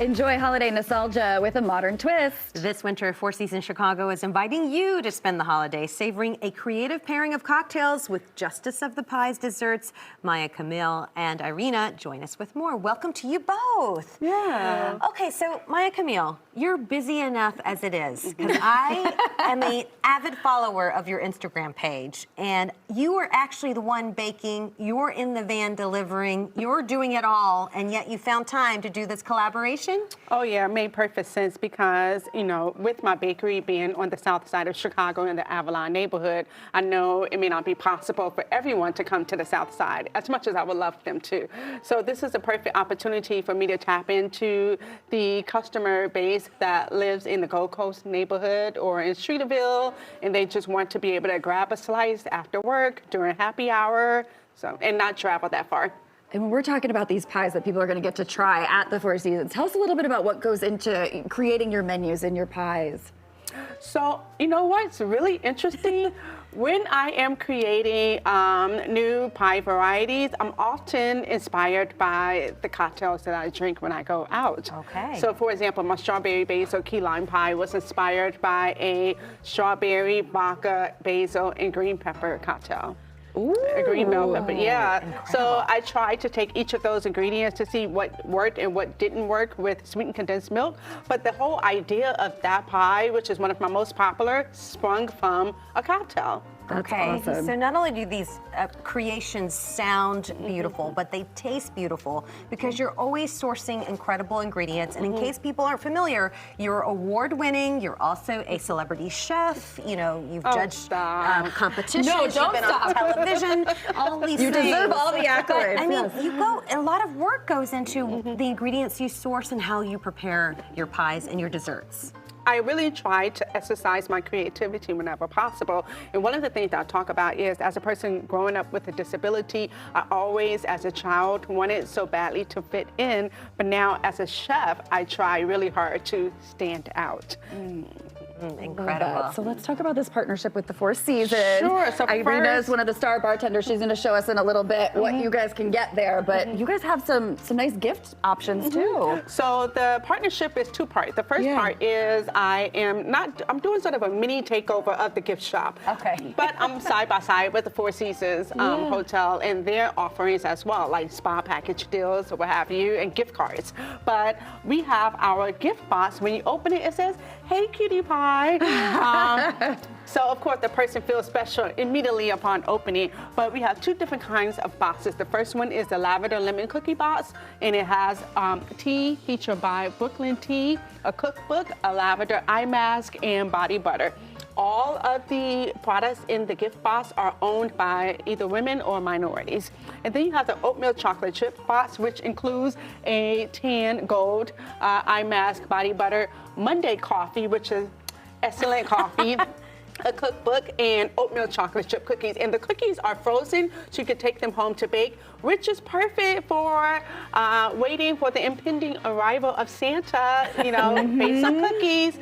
Enjoy holiday nostalgia with a modern twist. This winter, Four Seasons Chicago is inviting you to spend the holiday savoring a creative pairing of cocktails with Justice of the Pies desserts. Maya Camille and Irina join us with more. Welcome to you both. Yeah. Okay, so Maya Camille, you're busy enough as it is, because I am an avid follower of your Instagram page, and you are actually the one baking, you're in the van delivering, you're doing it all, and yet you found time to do this collaboration? Oh yeah, it made perfect sense because, you know, with my bakery being on the south side of Chicago in the Avalon neighborhood, I know it may not be possible for everyone to come to the south side as much as I would love them to. So this is a perfect opportunity for me to tap into the customer base that lives in the Gold Coast neighborhood or in Streeterville, and they just want to be able to grab a slice after work during happy hour, and not travel that far. And when we're talking about these pies that people are going to get to try at the Four Seasons, tell us a little bit about what goes into creating your menus and your pies. So, you know what's really interesting? When I am creating new pie varieties, I'm often inspired by the cocktails that I drink when I go out. Okay. So, for example, my strawberry basil key lime pie was inspired by a strawberry, vodka, basil, and green pepper cocktail. Ooh. A green bell pepper, yeah. Incredible. So I tried to take each of those ingredients to see what worked and what didn't work with sweetened condensed milk. But the whole idea of that pie, which is one of my most popular, sprung from a cocktail. That's Okay, awesome. so not only do these creations sound beautiful, but they taste beautiful because you're always sourcing incredible ingredients. And in case people aren't familiar, you're award-winning, you're also a celebrity chef, you know, you've judged competitions, No, you've don't been stop. on television, all these You things. deserve all the accolades. But, I mean, yes. a lot of work goes into the ingredients you source and how you prepare your pies and your desserts. I really try to exercise my creativity whenever possible. And one of the things that I talk about is, as a person growing up with a disability, I always, as a child, wanted so badly to fit in. But now, as a chef, I try really hard to stand out. Incredible. So let's talk about this partnership with the Four Seasons. Sure, so Irina is first- one of the star bartenders. She's going to show us in a little bit what you guys can get there. But you guys have some nice gift options too. So the partnership is two-part. The first part is I'm doing sort of a mini takeover of the gift shop. Okay. But I'm side by side with the Four Seasons Hotel and their offerings as well, like spa package deals or what have you, and gift cards. But we have our gift box. When you open it, it says, "Hey, cutie pie." So of course the person feels special immediately upon opening, but we have two different kinds of boxes. The first one is the lavender lemon cookie box, and it has tea featured by Brooklyn Tea, a cookbook, a lavender eye mask, and body butter. All of the products in the gift box are owned by either women or minorities. And then you have the oatmeal chocolate chip box, which includes a tan gold eye mask, body butter, Monday coffee, which is excellent coffee, a cookbook, and oatmeal chocolate chip cookies. And the cookies are frozen, so you can take them home to bake, which is perfect for waiting for the impending arrival of Santa, you know, bake some cookies.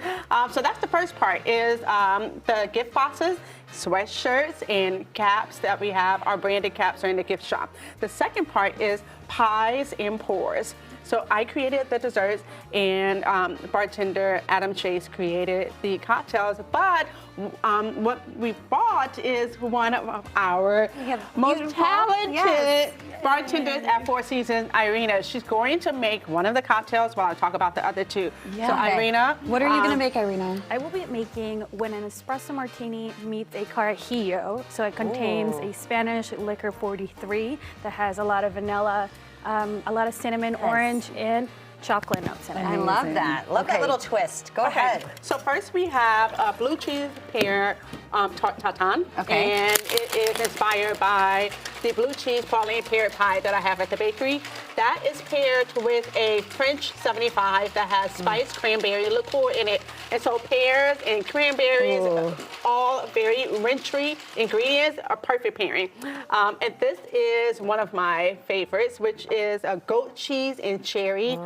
So that's the first part, is the gift boxes, sweatshirts, and caps that we have. Our branded caps are in the gift shop. The second part is pies and pours. So I created the desserts, and bartender Adam Chase created the cocktails. But what we bought is one of our most talented bartenders at Four Seasons, Irina. She's going to make one of the cocktails while I talk about the other two. Yeah. So Okay. Irina, What are you going to make, Irina? I will be making when an espresso martini meets a carajillo. So it contains a Spanish liquor 43 that has a lot of vanilla, a lot of cinnamon, orange, and chocolate notes in it. I love that. Love that little twist. Go ahead. So first we have a blue cheese pear tart tatin. Okay. And it is inspired by the blue cheese praline pear pie that I have at the bakery. That is paired with a French 75 that has spiced cranberry liqueur in it. And so pears and cranberries, all very wintry ingredients, are perfect pairing. And this is one of my favorites, which is a goat cheese and cherry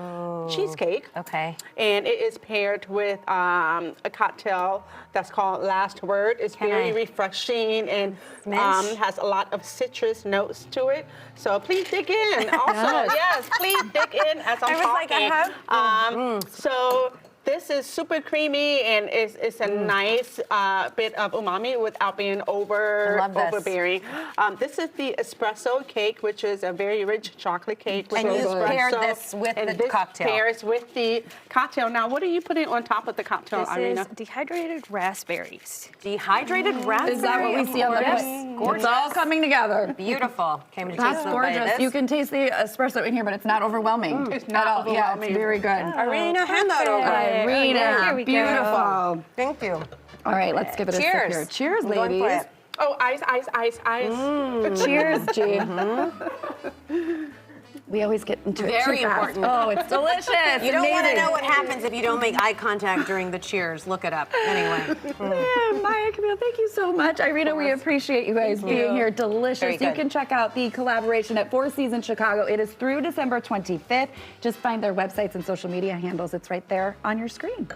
cheesecake. Okay. And it is paired with a cocktail that's called Last Word. It's very refreshing and Smidge? has a lot of citrus notes to it. So please dig in. Also, yes, please dig in as I'm I was like, talking. So this is super creamy and it's a nice bit of umami without being love this. overbearing. This is the espresso cake, which is a very rich chocolate cake. With And you espresso. paired this with And the this cocktail. pairs with the cocktail. Now, what are you putting on top of the cocktail, This Irina? is dehydrated raspberries. Dehydrated raspberry. Is that what we see on the plate? Gorgeous. It's all coming together. Beautiful. Came to taste That's a little bit of gorgeous. this. You can taste the espresso in here, but it's not overwhelming. It's not at all. Yeah, overwhelming. it's very good. Irina, hand that over. Irina, Here we go. beautiful. Thank you. All right, let's give it a sip Cheers. here. Cheers, I'm going for ladies. it. Oh, ice, ice, ice, ice. Cheers, G. We always get into it Very too fast. important. Oh, it's delicious. You don't want to Amazing. know what happens if you don't make eye contact during the cheers. Look it up. Anyway. Yeah, Maya, Camille, thank you so much. Irina, we appreciate you guys being here. Delicious. Very You good. can check out the collaboration at Four Seasons Chicago. It is through December 25th. Just find their websites and social media handles. It's right there on your screen.